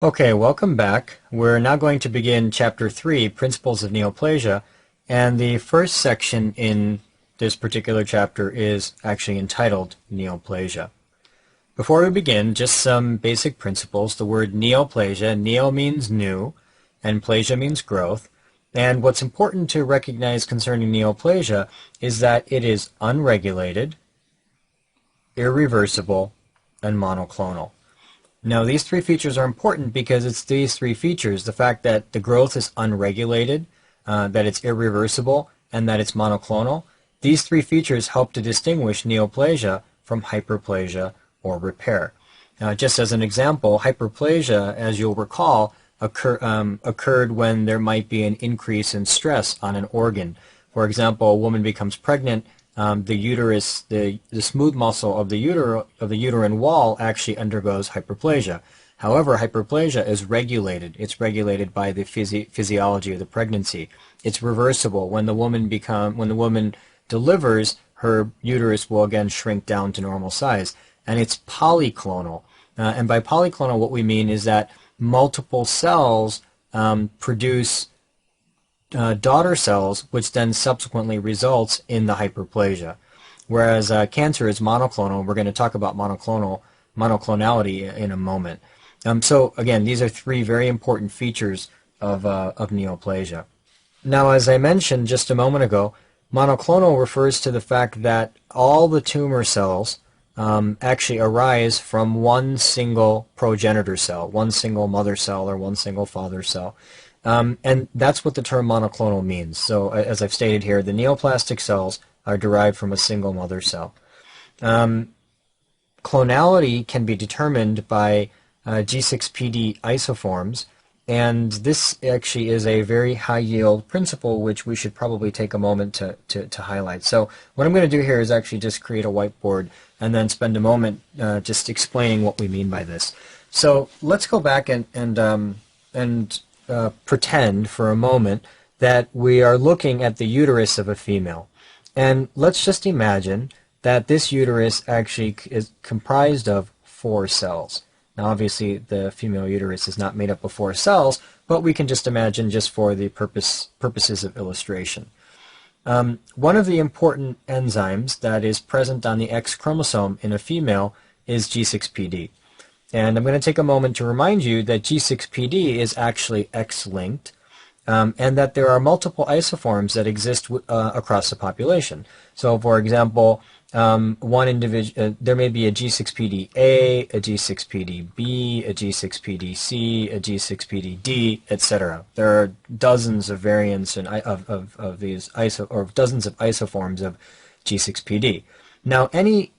Okay, welcome back. We're now going to begin Chapter 3, Principles of Neoplasia, and the first section in this particular chapter is actually entitled Neoplasia. Before we begin, just some basic principles. The word neoplasia, neo means new, and plasia means growth. And what's important to recognize concerning neoplasia is that it is unregulated, irreversible, and monoclonal. Now, these three features are important because it's these three features, the fact that the growth is unregulated, that it's irreversible, and that it's monoclonal. These three features help to distinguish neoplasia from hyperplasia or repair. Just as an example, hyperplasia, as you'll recall, occurred when there might be an increase in stress on an organ. For example, a woman becomes pregnant. The uterus, the smooth muscle of the uterine wall actually undergoes hyperplasia. However, hyperplasia is regulated. It's regulated by the physiology of the pregnancy. It's reversible. When the woman delivers, her uterus will again shrink down to normal size. And it's polyclonal. And by polyclonal, what we mean is that multiple cells produce daughter cells, which then subsequently results in the hyperplasia. Whereas cancer is monoclonal. We're going to talk about monoclonality in a moment. So again, these are three very important features of neoplasia. Now, as I mentioned just a moment ago, monoclonal refers to the fact that all the tumor cells actually arise from one single progenitor cell, one single mother cell or one single father cell. And that's what the term monoclonal means. So as I've stated here, the neoplastic cells are derived from a single mother cell. Clonality can be determined by G6PD isoforms, and this actually is a very high-yield principle which we should probably take a moment to highlight. So what I'm going to do here is actually just create a whiteboard and then spend a moment just explaining what we mean by this. So let's go back and pretend for a moment that we are looking at the uterus of a female. And let's just imagine that this uterus actually is comprised of 4 cells. Now obviously the female uterus is not made up of 4 cells, but we can just imagine just for the purposes of illustration. One of the important enzymes that is present on the X chromosome in a female is G6PD. And I'm going to take a moment to remind you that G6PD is actually X-linked, and that there are multiple isoforms that exist across the population. So, for example, there may be a G6PD-A, a G6PD-B, a G6PD-C, a G6PD-D, etc. There are dozens of variants of these dozens of isoforms of G6PD. Now, any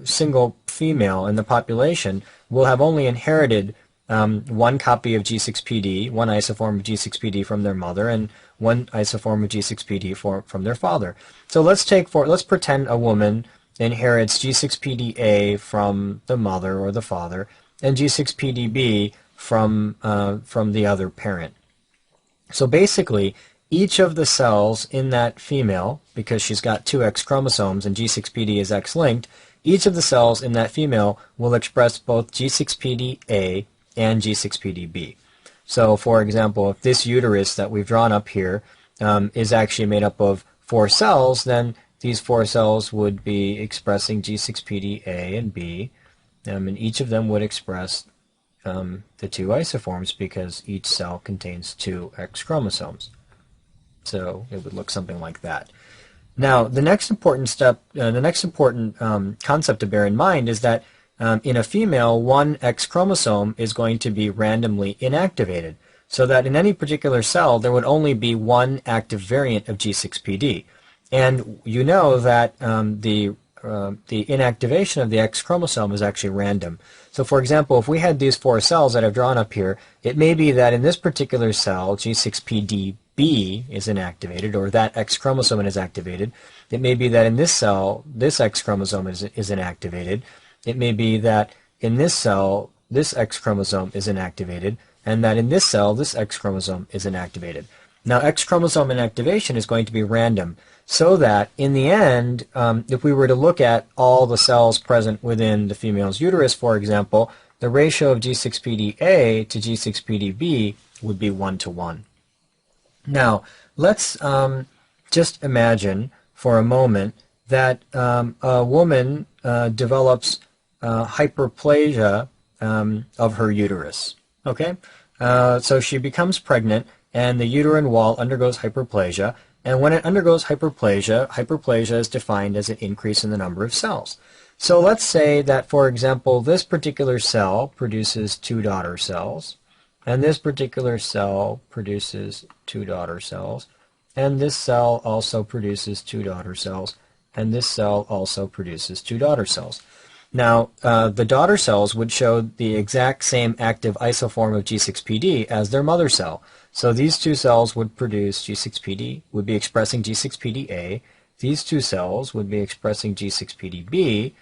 single female in the population will have only inherited one copy of G6PD, one isoform of G6PD from their mother, and one isoform of G6PD from their father. So let's pretend a woman inherits G6PD-A from the mother or the father, and G6PD-B from the other parent. So basically, each of the cells in that female, because she's got 2 X chromosomes and G6PD is X-linked, each of the cells in that female will express both G6PD-A and G6PD-B. So, for example, if this uterus that we've drawn up here is actually made up of 4 cells, then these 4 cells would be expressing G6PD-A and B, and each of them would express the 2 isoforms because each cell contains 2 X chromosomes. So it would look something like that. Now, the next important concept to bear in mind is that in a female, one X chromosome is going to be randomly inactivated, so that in any particular cell there would only be one active variant of G6PD. And you know that the inactivation of the X chromosome is actually random. So for example, if we had these 4 cells that I've drawn up here, it may be that in this particular cell, G6PD-B is inactivated, or that X chromosome is activated. It may be that in this cell, this X chromosome is inactivated. It may be that in this cell, this X chromosome is inactivated, and that in this cell, this X chromosome is inactivated. Now, X chromosome inactivation is going to be random, so that in the end, if we were to look at all the cells present within the female's uterus, for example, the ratio of G6PD-A to G6PD-B would be 1 to 1. Now, let's just imagine for a moment that a woman develops hyperplasia of her uterus. Okay? So she becomes pregnant, and the uterine wall undergoes hyperplasia. And when it undergoes hyperplasia, hyperplasia is defined as an increase in the number of cells. So let's say that, for example, this particular cell produces 2 daughter cells, and this particular cell produces 2 daughter cells, and this cell also produces 2 daughter cells, and this cell also produces 2 daughter cells. Now, the daughter cells would show the exact same active isoform of G6PD as their mother cell. So these 2 cells would produce G6PD, would be expressing G6PD-A. These 2 cells would be expressing G6PD-B.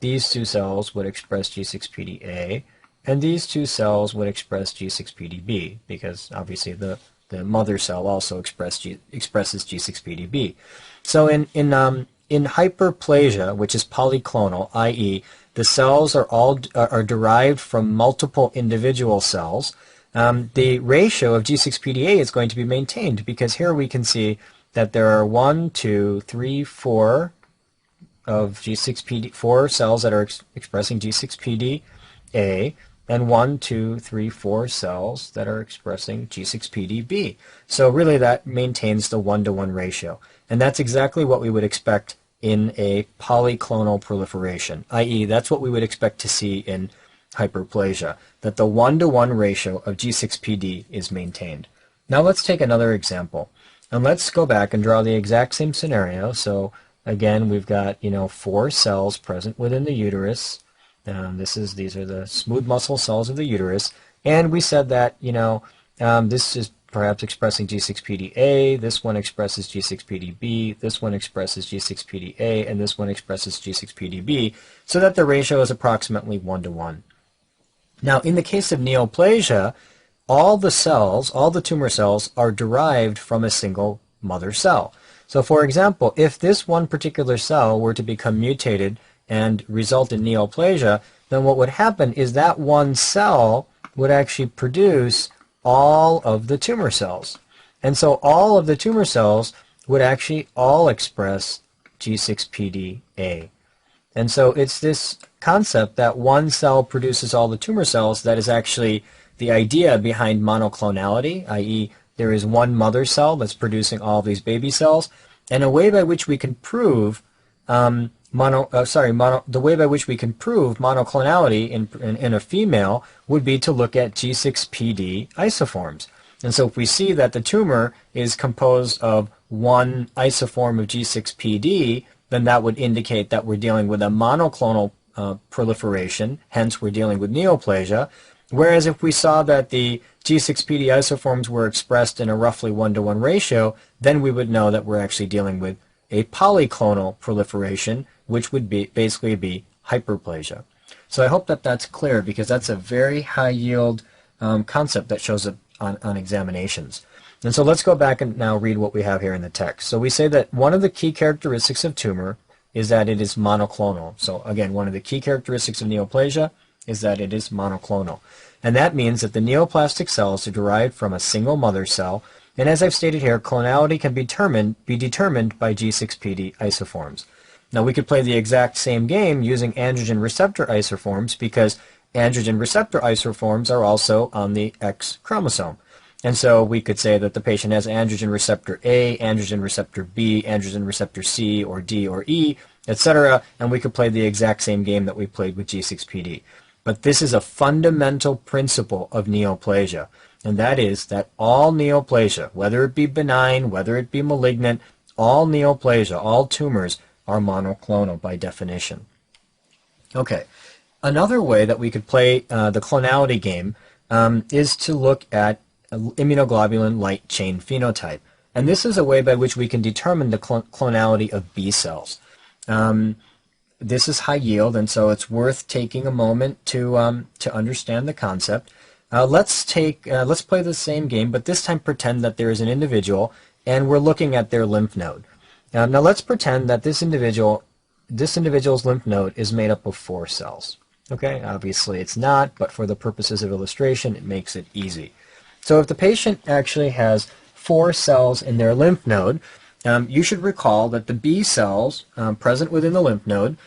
These 2 cells would express G6PD-A. And these 2 cells would express G6PD-B, because obviously the mother cell also expresses G6PD-B. So in hyperplasia, which is polyclonal, i.e., the cells are derived from multiple individual cells, the ratio of G6PD-A is going to be maintained, because here we can see that there are 1, 2, 3, 4 of G6PD, 4 cells that are expressing G6PD-A, and 1, 2, 3, 4 cells that are expressing G6PD-B. So really that maintains the 1-to-1 ratio. And that's exactly what we would expect in a polyclonal proliferation, i.e. that's what we would expect to see in hyperplasia, that the 1-to-1 ratio of G6PD is maintained. Now let's take another example. And let's go back and draw the exact same scenario. So again, we've got 4 cells present within the uterus. These are the smooth muscle cells of the uterus, and we said that this is perhaps expressing G6PD-A, this one expresses G6PD-B, this one expresses G6PD-A, and this one expresses G6PD-B, so that the ratio is approximately 1 to 1. Now, in the case of neoplasia, all the tumor cells are derived from a single mother cell. So for example, if this one particular cell were to become mutated and result in neoplasia, then what would happen is that one cell would actually produce all of the tumor cells. And so all of the tumor cells would actually all express G6PD-A. And so it's this concept that one cell produces all the tumor cells that is actually the idea behind monoclonality, i.e. there is one mother cell that's producing all these baby cells, and a way by which we can prove the way by which we can prove monoclonality in a female would be to look at G6PD isoforms. And so if we see that the tumor is composed of one isoform of G6PD, then that would indicate that we're dealing with a monoclonal proliferation, hence we're dealing with neoplasia. Whereas if we saw that the G6PD isoforms were expressed in a roughly 1-to-1 ratio, then we would know that we're actually dealing with a polyclonal proliferation, which would basically be hyperplasia. So I hope that that's clear, because that's a very high yield concept that shows up on examinations. And so let's go back and now read what we have here in the text. So we say that one of the key characteristics of tumor is that it is monoclonal. So again, one of the key characteristics of neoplasia is that it is monoclonal. And that means that the neoplastic cells are derived from a single mother cell. And as I've stated here, clonality can be determined by G6PD isoforms. Now we could play the exact same game using androgen receptor isoforms, because androgen receptor isoforms are also on the X chromosome. And so we could say that the patient has androgen receptor A, androgen receptor B, androgen receptor C or D or E, etc. And we could play the exact same game that we played with G6PD. But this is a fundamental principle of neoplasia, and that is that all neoplasia, whether it be benign, whether it be malignant, all neoplasia, all tumors are monoclonal by definition. Okay, another way that we could play the clonality game is to look at immunoglobulin light chain phenotype. And this is a way by which we can determine the clonality of B cells. This is high yield, and so it's worth taking a moment to understand the concept. Let's play the same game, but this time pretend that there is an individual, and we're looking at their lymph node. Now let's pretend that this individual's lymph node is made up of 4 cells. Okay, obviously it's not, but for the purposes of illustration, it makes it easy. So if the patient actually has 4 cells in their lymph node, you should recall that the B cells present within the lymph node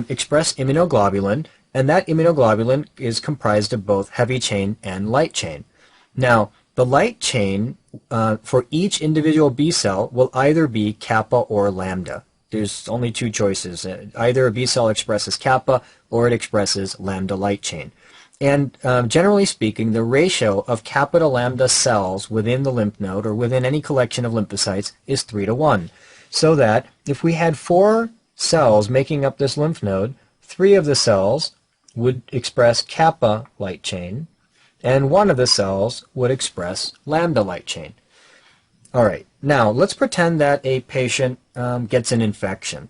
express immunoglobulin, and that immunoglobulin is comprised of both heavy chain and light chain. Now, the light chain for each individual B cell will either be kappa or lambda. There's only 2 choices. Either a B cell expresses kappa or it expresses lambda light chain. And generally speaking, the ratio of kappa to lambda cells within the lymph node or within any collection of lymphocytes is 3:1. So that if we had 4 cells making up this lymph node, 3 of the cells would express kappa light chain, and 1 of the cells would express lambda light chain. All right, now let's pretend that a patient gets an infection.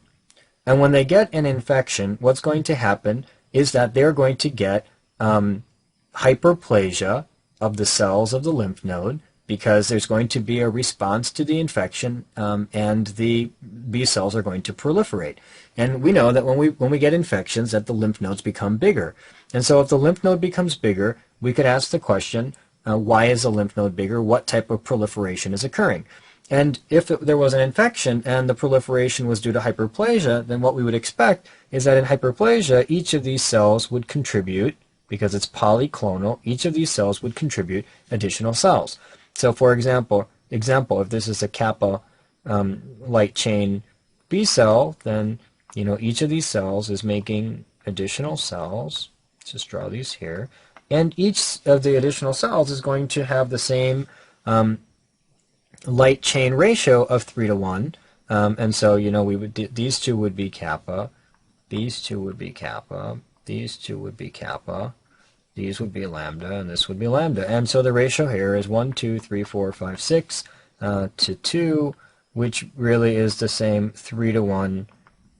And when they get an infection, what's going to happen is that they're going to get hyperplasia of the cells of the lymph node, because there's going to be a response to the infection, and the B cells are going to proliferate. And we know that when we get infections, that the lymph nodes become bigger. And so if the lymph node becomes bigger, we could ask the question, why is the lymph node bigger? What type of proliferation is occurring? And if there was an infection and the proliferation was due to hyperplasia, then what we would expect is that in hyperplasia, each of these cells would contribute, because it's polyclonal, each of these cells would contribute additional cells. So for example, if this is a kappa light chain B cell, then each of these cells is making additional cells. Let's just draw these here. And each of the additional cells is going to have the same light chain ratio of 3:1. And so, these 2 would be kappa, these 2 would be kappa, these 2 would be kappa, these would be lambda, and this would be lambda. And so the ratio here is 1, 2, 3, 4, 5, 6 to 2, which really is the same 3:1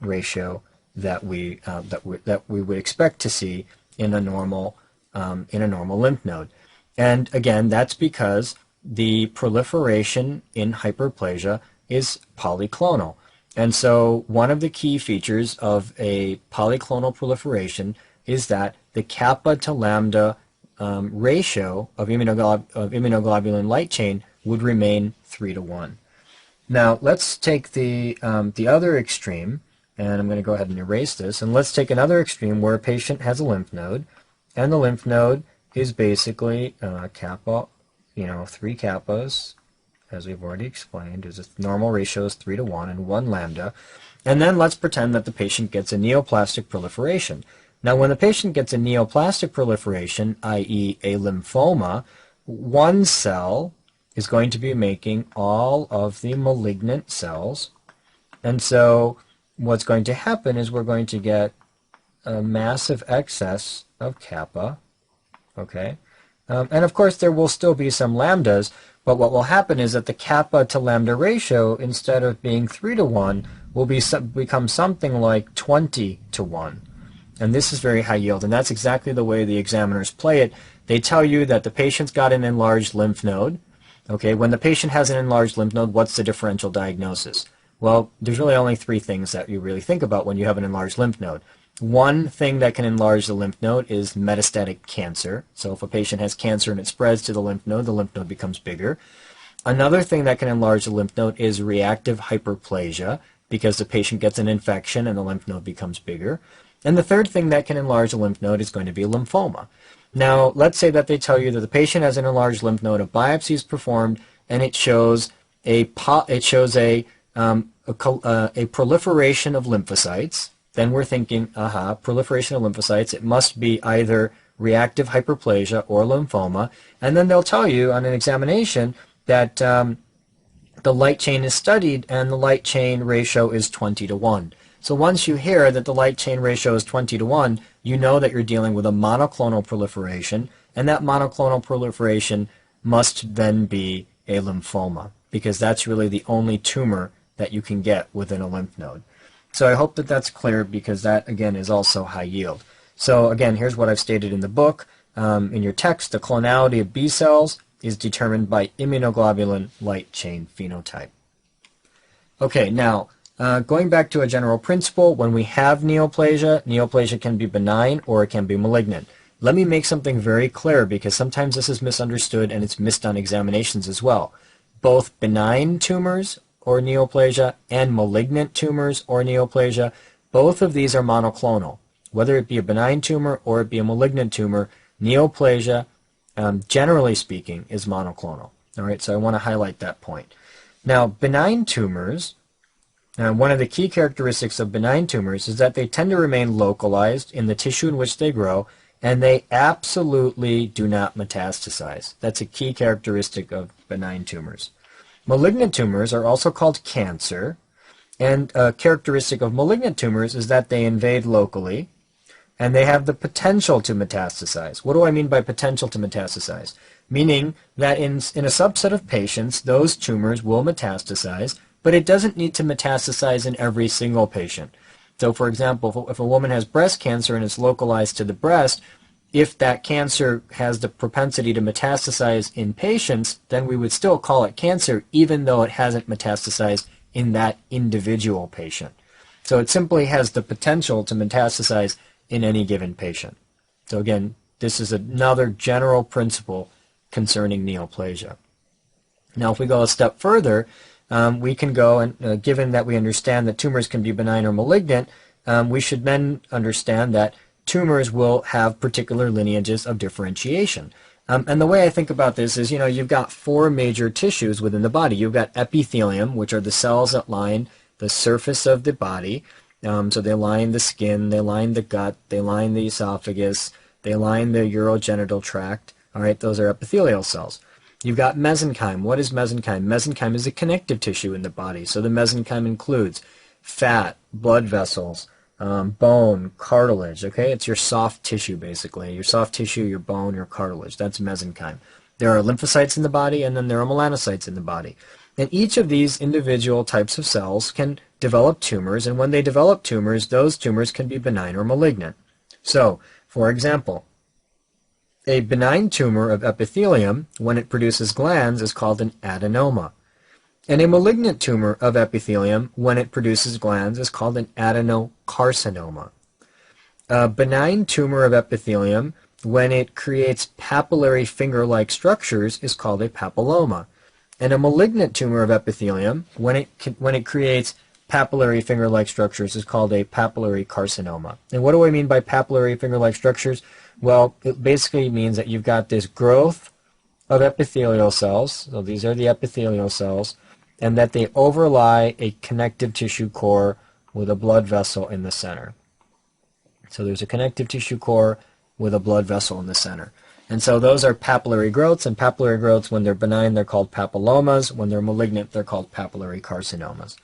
ratio that we would expect to see in a normal lymph node. And again, that's because the proliferation in hyperplasia is polyclonal. And so one of the key features of a polyclonal proliferation is that the kappa to lambda ratio of immunoglobulin light chain would remain 3:1. Now let's take the other extreme, and I'm going to go ahead and erase this, and let's take another extreme where a patient has a lymph node, and the lymph node is basically kappa, 3 kappas, as we've already explained. The normal ratio is 3:1 and 1 lambda. And then let's pretend that the patient gets a neoplastic proliferation. Now when the patient gets a neoplastic proliferation, i.e. a lymphoma, 1 cell is going to be making all of the malignant cells. And so what's going to happen is we're going to get a massive excess of kappa, okay? And of course there will still be some lambdas, but what will happen is that the kappa to lambda ratio, instead of being 3:1, will become something like 20:1. And this is very high yield, and that's exactly the way the examiners play it. They tell you that the patient's got an enlarged lymph node. Okay, when the patient has an enlarged lymph node, what's the differential diagnosis? Well, there's really only 3 things that you really think about when you have an enlarged lymph node. One thing that can enlarge the lymph node is metastatic cancer. So if a patient has cancer and it spreads to the lymph node becomes bigger. Another thing that can enlarge the lymph node is reactive hyperplasia, because the patient gets an infection and the lymph node becomes bigger. And the third thing that can enlarge the lymph node is going to be lymphoma. Now, let's say that they tell you that the patient has an enlarged lymph node, a biopsy is performed, and it shows a proliferation of lymphocytes. Then we're thinking, proliferation of lymphocytes, it must be either reactive hyperplasia or lymphoma. And then they'll tell you on an examination that the light chain is studied and the light chain ratio is 20:1. So once you hear that the light chain ratio is 20:1, you know that you're dealing with a monoclonal proliferation, and that monoclonal proliferation must then be a lymphoma, because that's really the only tumor that you can get within a lymph node. So I hope that that's clear, because that, again, is also high yield. So again, here's what I've stated in the book. In your text, the clonality of B cells is determined by immunoglobulin light chain phenotype. Okay, now Going back to a general principle, when we have neoplasia, neoplasia can be benign or it can be malignant. Let me make something very clear because sometimes this is misunderstood and it's missed on examinations as well. Both benign tumors or neoplasia and malignant tumors or neoplasia, both of these are monoclonal. Whether it be a benign tumor or it be a malignant tumor, neoplasia, generally speaking, is monoclonal. All right, so I want to highlight that point. Now, benign tumors, one of the key characteristics of benign tumors is that they tend to remain localized in the tissue in which they grow, and they absolutely do not metastasize. That's a key characteristic of benign tumors. Malignant tumors are also called cancer, and a characteristic of malignant tumors is that they invade locally, and they have the potential to metastasize. What do I mean by potential to metastasize? Meaning that in a subset of patients, those tumors will metastasize, but it doesn't need to metastasize in every single patient. So for example, if a woman has breast cancer and it's localized to the breast, if that cancer has the propensity to metastasize in patients, then we would still call it cancer even though it hasn't metastasized in that individual patient. So it simply has the potential to metastasize in any given patient. So again, this is another general principle concerning neoplasia. Now if we go a step further, we can go and given that we understand that tumors can be benign or malignant, we should then understand that tumors will have particular lineages of differentiation. And the way I think about this is, you've got four major tissues within the body. You've got epithelium, which are the cells that line the surface of the body. So they line the skin, they line the gut, they line the esophagus, they line the urogenital tract. All right, those are epithelial cells. You've got mesenchyme. What is mesenchyme? Mesenchyme is a connective tissue in the body. So the mesenchyme includes fat, blood vessels, bone, cartilage. Okay, it's your soft tissue basically. Your soft tissue, your bone, your cartilage. That's mesenchyme. There are lymphocytes in the body, and then there are melanocytes in the body. And each of these individual types of cells can develop tumors, and when they develop tumors, those tumors can be benign or malignant. So, for example, a benign tumor of epithelium, when it produces glands, is called an adenoma. And a malignant tumor of epithelium, when it produces glands, is called an adenocarcinoma. A benign tumor of epithelium, when it creates papillary finger-like structures, is called a papilloma. And a malignant tumor of epithelium, when it creates papillary finger-like structures, is called a papillary carcinoma. And what do I mean by papillary finger-like structures? Well, it basically means that you've got this growth of epithelial cells, so these are the epithelial cells, and that they overlie a connective tissue core with a blood vessel in the center. So there's a connective tissue core with a blood vessel in the center. And so those are papillary growths, and papillary growths, when they're benign, they're called papillomas. When they're malignant, they're called papillary carcinomas.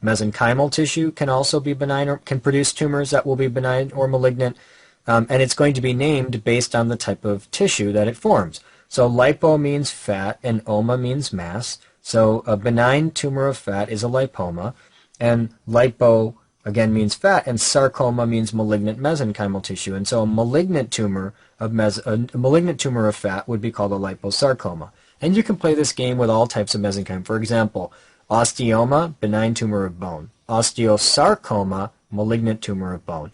Mesenchymal tissue can also be benign or can produce tumors that will be benign or malignant, and it's going to be named based on the type of tissue that it forms. So lipo means fat and oma means mass. So a benign tumor of fat is a lipoma, and lipo again means fat, and sarcoma means malignant mesenchymal tissue. And so a malignant tumor of fat would be called a liposarcoma. And you can play this game with all types of mesenchyme. For example, osteoma, benign tumor of bone. Osteosarcoma, malignant tumor of bone.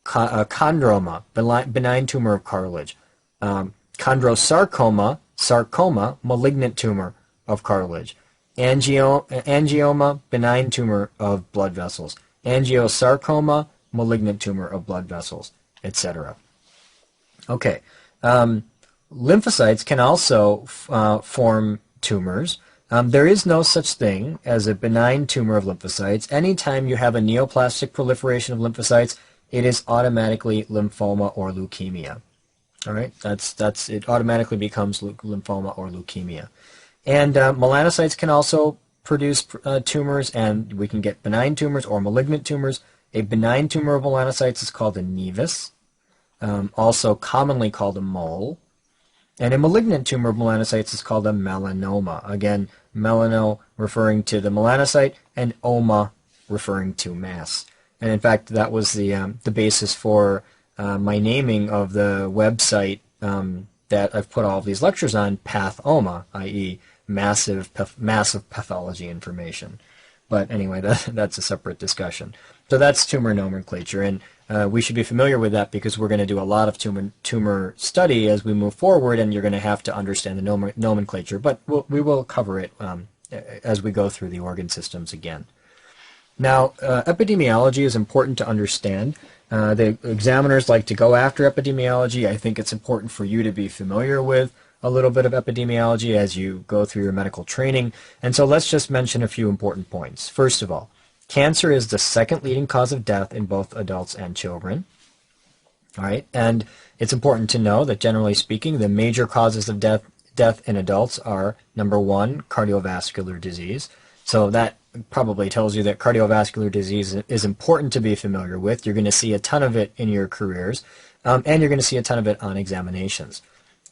Chondroma, benign tumor of cartilage. Chondrosarcoma, sarcoma, malignant tumor of cartilage. Angioma, benign tumor of blood vessels. Angiosarcoma, malignant tumor of blood vessels, etc. Okay, lymphocytes can also form tumors. There is no such thing as a benign tumor of lymphocytes. Anytime you have a neoplastic proliferation of lymphocytes, it is automatically lymphoma or leukemia. All right, that's it. Automatically becomes lymphoma or leukemia. And melanocytes can also produce tumors, and we can get benign tumors or malignant tumors. A benign tumor of melanocytes is called a nevus, also commonly called a mole. And a malignant tumor of melanocytes is called a melanoma. Again, melano referring to the melanocyte, and oma referring to mass. And in fact, that was the basis for my naming of the website that I've put all of these lectures on, PathOma, i.e. massive pathology information. But anyway, that's a separate discussion. So that's tumor nomenclature, and we should be familiar with that because we're going to do a lot of tumor study as we move forward, and you're going to have to understand the nomenclature. But we will cover it as we go through the organ systems again. Now, epidemiology is important to understand. The examiners like to go after epidemiology. I think it's important for you to be familiar with a little bit of epidemiology as you go through your medical training. And so let's just mention a few important points. First of all, cancer is the second leading cause of death in both adults and children. All right, and it's important to know that generally speaking, the major causes of death in adults are, number one, cardiovascular disease. So that probably tells you that cardiovascular disease is important to be familiar with. You're going to see a ton of it in your careers, and you're going to see a ton of it on examinations.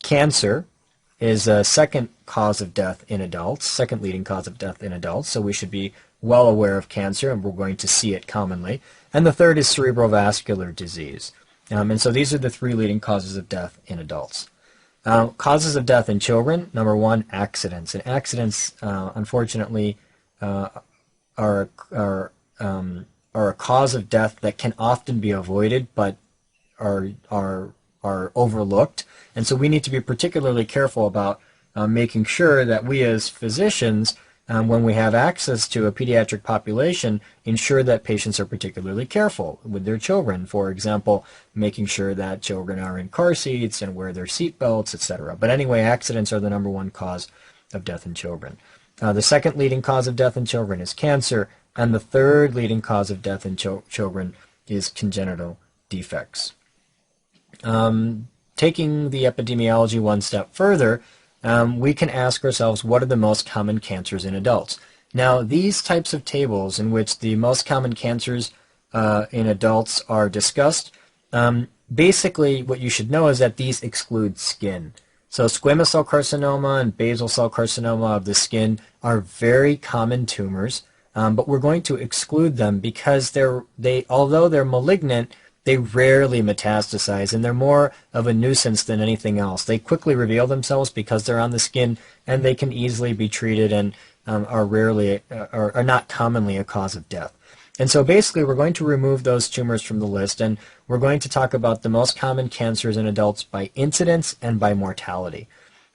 Cancer is a second cause of death in adults, second leading cause of death in adults, so we should be well aware of cancer, and we're going to see it commonly. And the third is cerebrovascular disease. And so these are the three leading causes of death in adults. Causes of death in children, number one, accidents. And accidents, unfortunately, are a cause of death that can often be avoided, but are overlooked. And so we need to be particularly careful about making sure that we as physicians, when we have access to a pediatric population, ensure that patients are particularly careful with their children. For example, making sure that children are in car seats and wear their seat belts, etc. But anyway, accidents are the number one cause of death in children. The second leading cause of death in children is cancer, and the third leading cause of death in children is congenital defects. Taking the epidemiology one step further, we can ask ourselves, what are the most common cancers in adults? Now, these types of tables in which the most common cancers in adults are discussed, basically what you should know is that these exclude skin. So squamous cell carcinoma and basal cell carcinoma of the skin are very common tumors, but we're going to exclude them because although they're malignant, they rarely metastasize, and they're more of a nuisance than anything else. They quickly reveal themselves because they're on the skin, and they can easily be treated and are not commonly a cause of death. And so basically we're going to remove those tumors from the list, and we're going to talk about the most common cancers in adults by incidence and by mortality.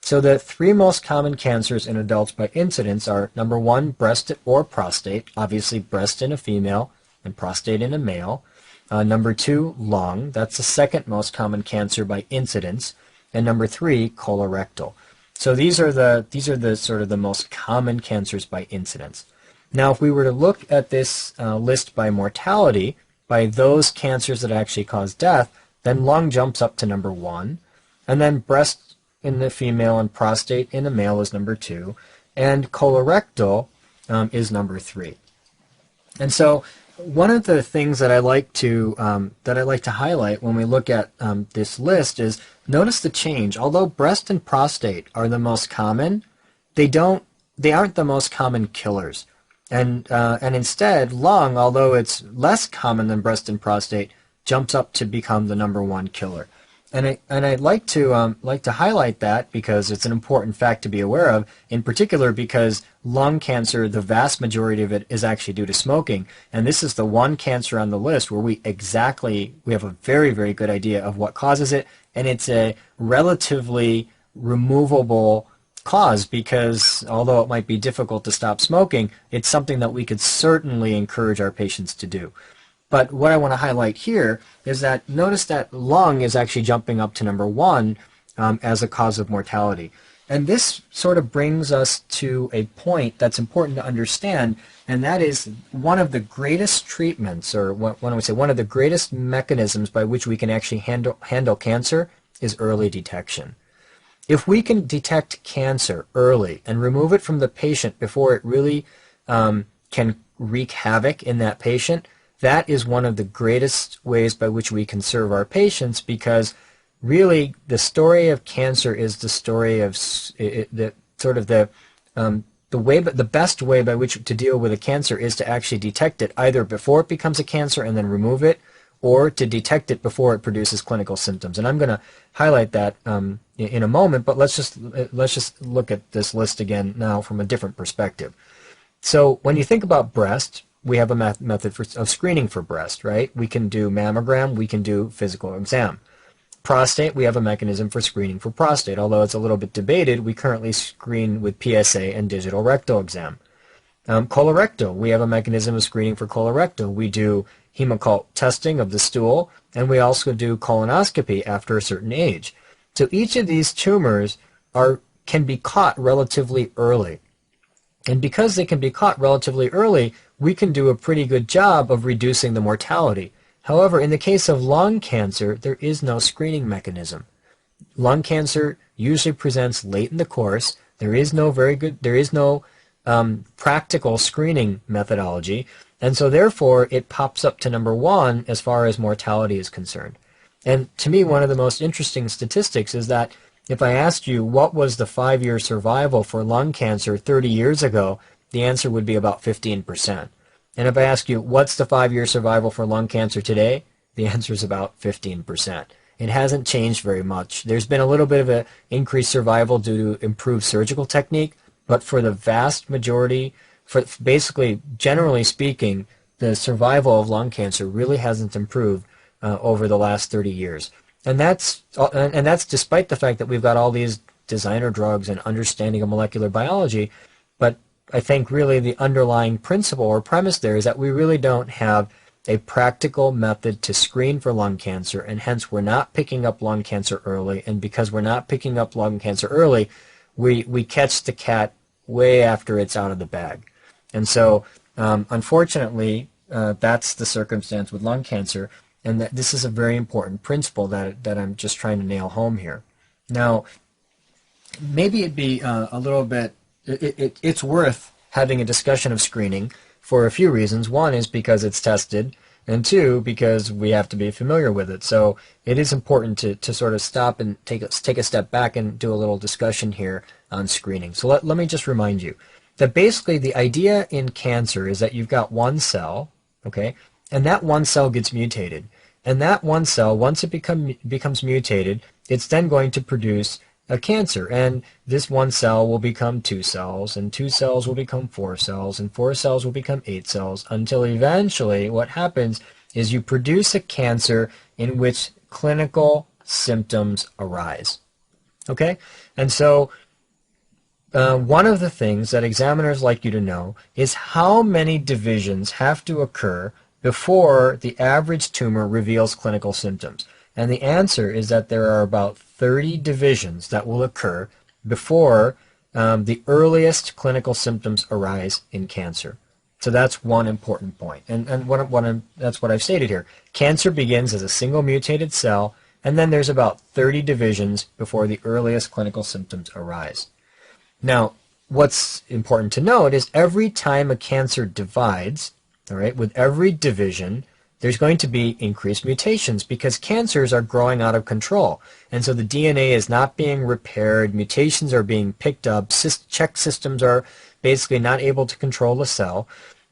So the three most common cancers in adults by incidence are, number one, breast or prostate, obviously breast in a female and prostate in a male. Number two, lung. That's the second most common cancer by incidence. And number three, colorectal. So these are the sort of the most common cancers by incidence. Now, if we were to look at this list by mortality, by those cancers that actually cause death, then lung jumps up to number one, and then breast in the female and prostate in the male is number two, and colorectal is number three. And so one of the things that I like to highlight when we look at this list is notice the change. Although breast and prostate are the most common, they aren't the most common killers. And instead, lung, although it's less common than breast and prostate, jumps up to become the number one killer. And I'd like to highlight that because it's an important fact to be aware of, in particular because lung cancer, the vast majority of it is actually due to smoking, and this is the one cancer on the list where we have a very, very good idea of what causes it, and it's a relatively removable cause because although it might be difficult to stop smoking, it's something that we could certainly encourage our patients to do. But what I want to highlight here is that notice that lung is actually jumping up to number one as a cause of mortality. And this sort of brings us to a point that's important to understand, and that is one of the greatest treatments, or one of the greatest mechanisms by which we can actually handle cancer is early detection. If we can detect cancer early and remove it from the patient before it really can wreak havoc in that patient, that is one of the greatest ways by which we can serve our patients, because really the story of cancer is the story of the best way by which to deal with a cancer is to actually detect it either before it becomes a cancer and then remove it, or to detect it before it produces clinical symptoms. And I'm going to highlight that in a moment, but let's just look at this list again now from a different perspective. So when you think about breast, we have a method of screening for breast, right? We can do mammogram, we can do physical exam. Prostate, we have a mechanism for screening for prostate. Although it's a little bit debated, we currently screen with PSA and digital rectal exam. Colorectal, we have a mechanism of screening for colorectal. We do hemoccult testing of the stool, and we also do colonoscopy after a certain age. So each of these tumors can be caught relatively early. And because they can be caught relatively early, we can do a pretty good job of reducing the mortality. However, in the case of lung cancer, there is no screening mechanism. Lung cancer usually presents late in the course. There is no practical screening methodology, and so therefore it pops up to number one as far as mortality is concerned. And to me, one of the most interesting statistics is that if I asked you what was the 5-year survival for lung cancer 30 years ago, the answer would be about 15%. And if I ask you what's the 5-year survival for lung cancer today, the answer is about 15%. It hasn't changed very much. There's been a little bit of an increased survival due to improved surgical technique, but for the vast majority, for basically, generally speaking, the survival of lung cancer really hasn't improved over the last 30 years. And that's despite the fact that we've got all these designer drugs and understanding of molecular biology. But I think really the underlying principle or premise there is that we really don't have a practical method to screen for lung cancer, and hence we're not picking up lung cancer early. And because we're not picking up lung cancer early, we catch the cat way after it's out of the bag. And so, unfortunately, that's the circumstance with lung cancer, and that this is a very important principle that I'm just trying to nail home here. Now, maybe it'd be a little bit, it's worth having a discussion of screening for a few reasons. One is because it's tested, and two, because we have to be familiar with it. So it is important to sort of stop and take a step back and do a little discussion here on screening. So let me just remind you that basically the idea in cancer is that you've got one cell, okay, and that one cell gets mutated. And that one cell, once it becomes mutated, it's then going to produce a cancer. And this one cell will become 2 cells, and 2 cells will become 4 cells, and 4 cells will become 8 cells, until eventually what happens is you produce a cancer in which clinical symptoms arise. Okay? And so one of the things that examiners like you to know is how many divisions have to occur before the average tumor reveals clinical symptoms. And the answer is that there are about 30 divisions that will occur before the earliest clinical symptoms arise in cancer. So that's one important point. And that's what I've stated here. Cancer begins as a single mutated cell, and then there's about 30 divisions before the earliest clinical symptoms arise. Now, what's important to note is every time a cancer divides, all right, with every division, there's going to be increased mutations because cancers are growing out of control. And so the DNA is not being repaired, mutations are being picked up, check systems are basically not able to control the cell.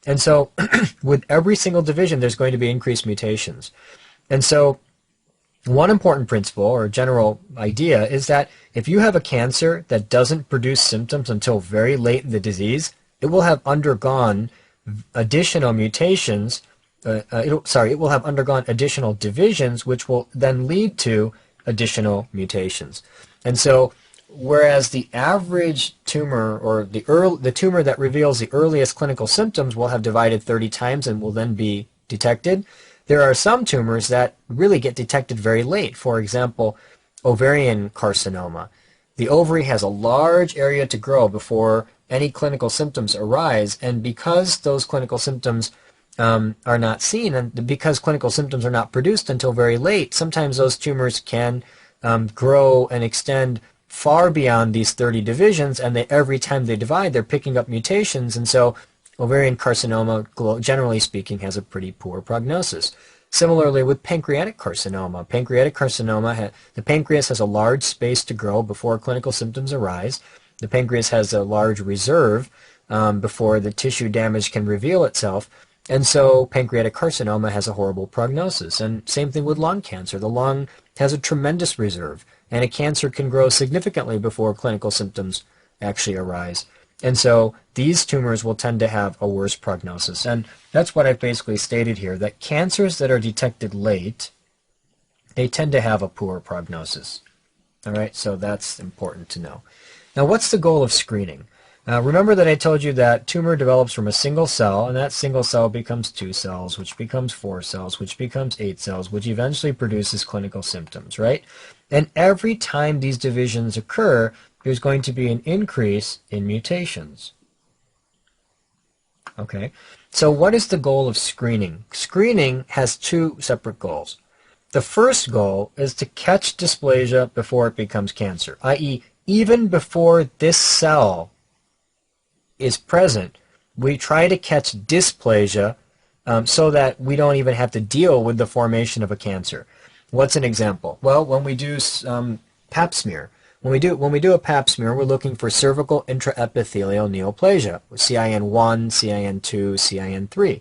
And so with every single division, there's going to be increased mutations. And so one important principle or general idea is that if you have a cancer that doesn't produce symptoms until very late in the disease, it will have undergone additional mutations. It will have undergone additional divisions, which will then lead to additional mutations. And so, whereas the average tumor or the tumor that reveals the earliest clinical symptoms will have divided 30 times and will then be detected, there are some tumors that really get detected very late. For example, ovarian carcinoma. The ovary has a large area to grow before any clinical symptoms arise, and because those clinical symptoms are not seen, and because clinical symptoms are not produced until very late, sometimes those tumors can grow and extend far beyond these 30 divisions, and every time they divide, they're picking up mutations, and so ovarian carcinoma, generally speaking, has a pretty poor prognosis. Similarly with pancreatic carcinoma. The pancreas has a large space to grow before clinical symptoms arise. The pancreas has a large reserve before the tissue damage can reveal itself. And so pancreatic carcinoma has a horrible prognosis. And same thing with lung cancer. The lung has a tremendous reserve, and a cancer can grow significantly before clinical symptoms actually arise. And so these tumors will tend to have a worse prognosis. And that's what I've basically stated here, that cancers that are detected late, they tend to have a poor prognosis. All right, so that's important to know. Now, what's the goal of screening? Remember that I told you that tumor develops from a single cell, and that single cell becomes 2 cells, which becomes 4 cells, which becomes 8 cells, which eventually produces clinical symptoms, right? And every time these divisions occur, there's going to be an increase in mutations. Okay, so what is the goal of screening? Screening has 2 separate goals. The first goal is to catch dysplasia before it becomes cancer, i.e., even before this cell is present, we try to catch dysplasia so that we don't even have to deal with the formation of a cancer. What's an example? Well, when we do pap smear, when we do a pap smear, we're looking for cervical intraepithelial neoplasia, CIN1, CIN2, CIN3.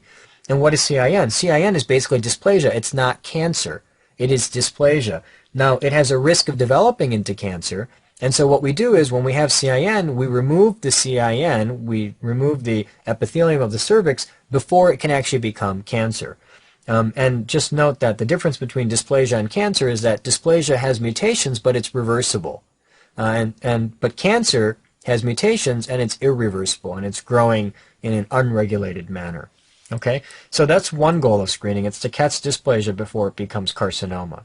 And what is CIN? CIN is basically dysplasia. It's not cancer. It is dysplasia. Now, it has a risk of developing into cancer, and so what we do is when we have CIN, we remove the CIN, we remove the epithelium of the cervix before it can actually become cancer. And just note that the difference between dysplasia and cancer is that dysplasia has mutations, but it's reversible. But cancer has mutations, and it's irreversible, and it's growing in an unregulated manner. Okay, so that's one goal of screening. It's to catch dysplasia before it becomes carcinoma.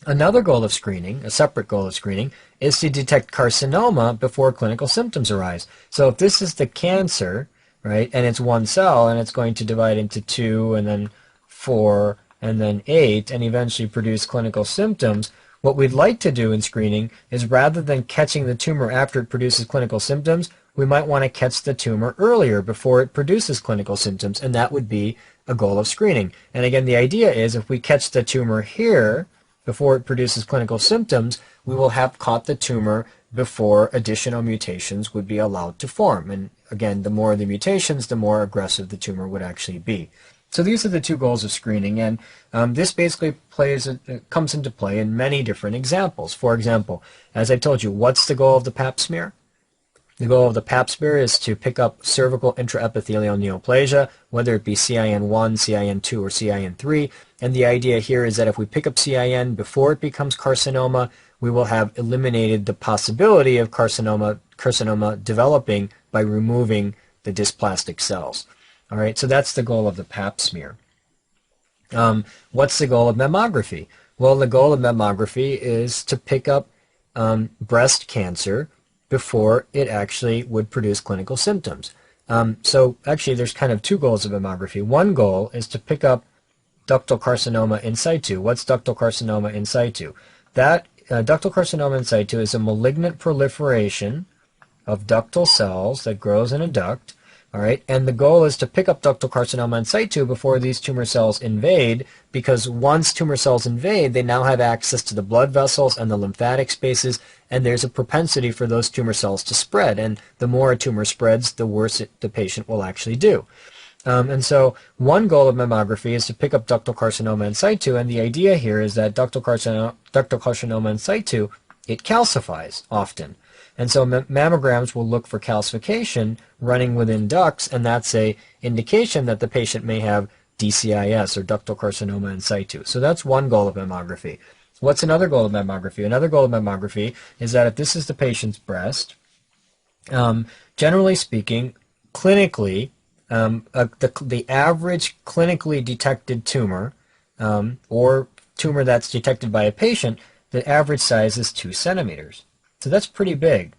Another goal of screening, a separate goal of screening, is to detect carcinoma before clinical symptoms arise. So if this is the cancer, right, and it's 1 cell, and it's going to divide into 2, and then 4, and then 8, and eventually produce clinical symptoms, what we'd like to do in screening is rather than catching the tumor after it produces clinical symptoms, we might want to catch the tumor earlier before it produces clinical symptoms, and that would be a goal of screening. And again, the idea is if we catch the tumor here before it produces clinical symptoms, we will have caught the tumor before additional mutations would be allowed to form. And again, the more the mutations, the more aggressive the tumor would actually be. So these are the 2 goals of screening, and this basically comes into play in many different examples. For example, as I told you, what's the goal of the pap smear? The goal of the pap smear is to pick up cervical intraepithelial neoplasia, whether it be CIN1, CIN2, or CIN3. And the idea here is that if we pick up CIN before it becomes carcinoma, we will have eliminated the possibility of carcinoma developing by removing the dysplastic cells. All right, so that's the goal of the pap smear. What's the goal of mammography? Well, the goal of mammography is to pick up breast cancer before it actually would produce clinical symptoms. So actually there's kind of 2 goals of mammography. One goal is to pick up ductal carcinoma in situ. What's ductal carcinoma in situ? That ductal carcinoma in situ is a malignant proliferation of ductal cells that grows in a duct. All right, and the goal is to pick up ductal carcinoma in situ before these tumor cells invade, because once tumor cells invade, they now have access to the blood vessels and the lymphatic spaces, and there's a propensity for those tumor cells to spread. And the more a tumor spreads, the worse the patient will actually do. And so one goal of mammography is to pick up ductal carcinoma in situ, and the idea here is that ductal carcinoma in situ, it calcifies often. And so mammograms will look for calcification running within ducts, and that's a indication that the patient may have DCIS, or ductal carcinoma in situ. So that's one goal of mammography. What's another goal of mammography? Another goal of mammography is that if this is the patient's breast, generally speaking, clinically, the average clinically detected tumor, or tumor that's detected by a patient, the average size is 2 centimeters. So that's pretty big.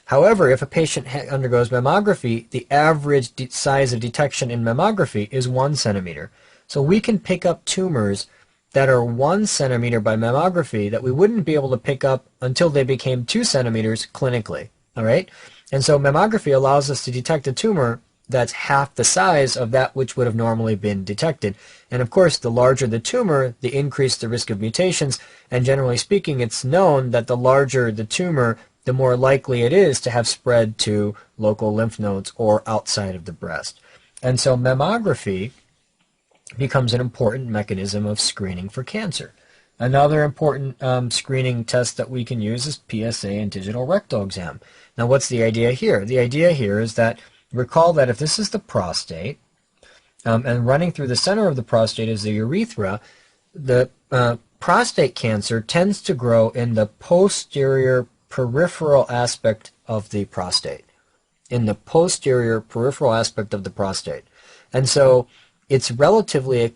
However, if a patient undergoes mammography, the average size of detection in mammography is 1 centimeter. So we can pick up tumors that are 1 centimeter by mammography that we wouldn't be able to pick up until they became 2 centimeters clinically. All right? And so mammography allows us to detect a tumor that's half the size of that which would have normally been detected. And of course, the larger the tumor, the increased the risk of mutations, and generally speaking, it's known that the larger the tumor, the more likely it is to have spread to local lymph nodes or outside of the breast. And so mammography becomes an important mechanism of screening for cancer. Another important screening test that we can use is PSA and digital rectal exam. Now, what's the idea here? The idea here is that recall that if this is the prostate, and running through the center of the prostate is the urethra, the prostate cancer tends to grow in the posterior peripheral aspect of the prostate. In the posterior peripheral aspect of the prostate. And so it's a relatively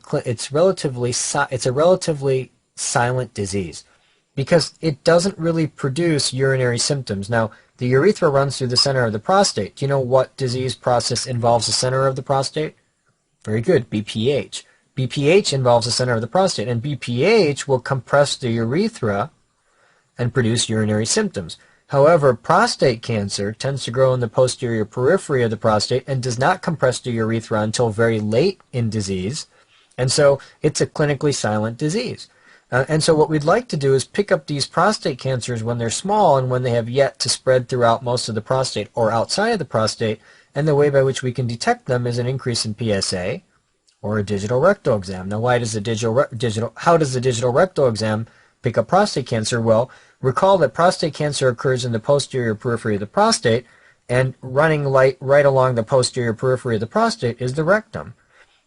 silent disease because it doesn't really produce urinary symptoms. Now, the urethra runs through the center of the prostate. Do you know what disease process involves the center of the prostate? Very good, BPH. BPH involves the center of the prostate, and BPH will compress the urethra and produce urinary symptoms. However, prostate cancer tends to grow in the posterior periphery of the prostate and does not compress the urethra until very late in disease, and so it's a clinically silent disease. And so what we'd like to do is pick up these prostate cancers when they're small and when they have yet to spread throughout most of the prostate or outside of the prostate, and the way by which we can detect them is an increase in PSA or a digital rectal exam. Now, how does the digital rectal exam pick up prostate cancer? Well, recall that prostate cancer occurs in the posterior periphery of the prostate, and running right along the posterior periphery of the prostate is the rectum.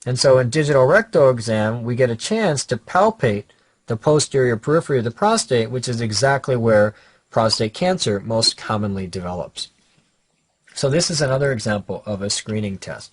And so in digital rectal exam, we get a chance to palpate the posterior periphery of the prostate, which is exactly where prostate cancer most commonly develops. So this is another example of a screening test.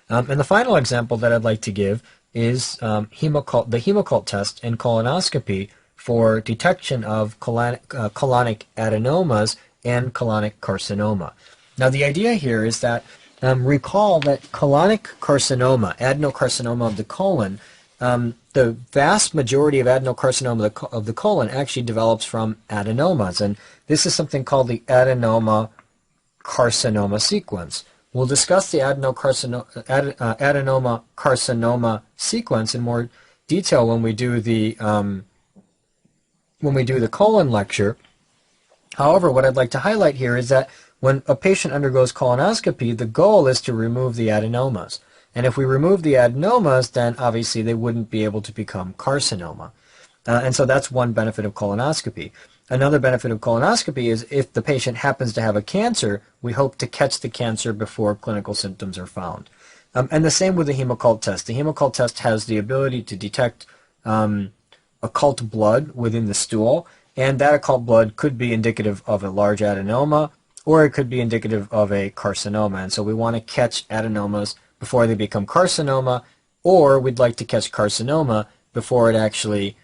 And the final example that I'd like to give is the Hemocult test in colonoscopy for detection of colonic adenomas and colonic carcinoma. Now, the idea here is that recall that colonic carcinoma, adenocarcinoma of the colon, the vast majority of adenocarcinoma of the colon actually develops from adenomas, and this is something called the adenoma carcinoma sequence. We'll discuss the adenoma carcinoma sequence in more detail when we do the colon lecture. However, what I'd like to highlight here is that when a patient undergoes colonoscopy, the goal is to remove the adenomas. And if we remove the adenomas, then obviously they wouldn't be able to become carcinoma. And so that's one benefit of colonoscopy. Another benefit of colonoscopy is if the patient happens to have a cancer, we hope to catch the cancer before clinical symptoms are found. And the same with the Hemocult test. The Hemocult test has the ability to detect occult blood within the stool, and that occult blood could be indicative of a large adenoma, or it could be indicative of a carcinoma. And so we want to catch adenomas before they become carcinoma, or we'd like to catch carcinoma before it actually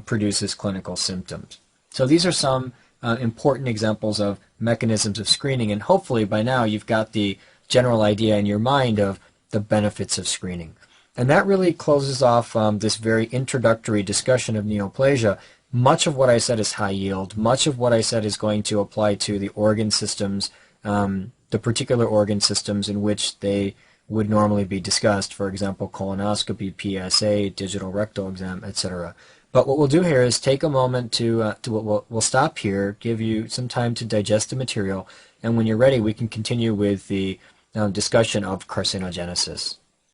produces clinical symptoms. So these are some important examples of mechanisms of screening, and hopefully by now you've got the general idea in your mind of the benefits of screening. And that really closes off this very introductory discussion of neoplasia. Much of what I said is high yield. Much of what I said is going to apply to the organ systems, the particular organ systems in which they would normally be discussed, for example, colonoscopy, PSA, digital rectal exam, etc. But what we'll do here is take a moment we'll stop here, give you some time to digest the material, and when you're ready, we can continue with the discussion of carcinogenesis.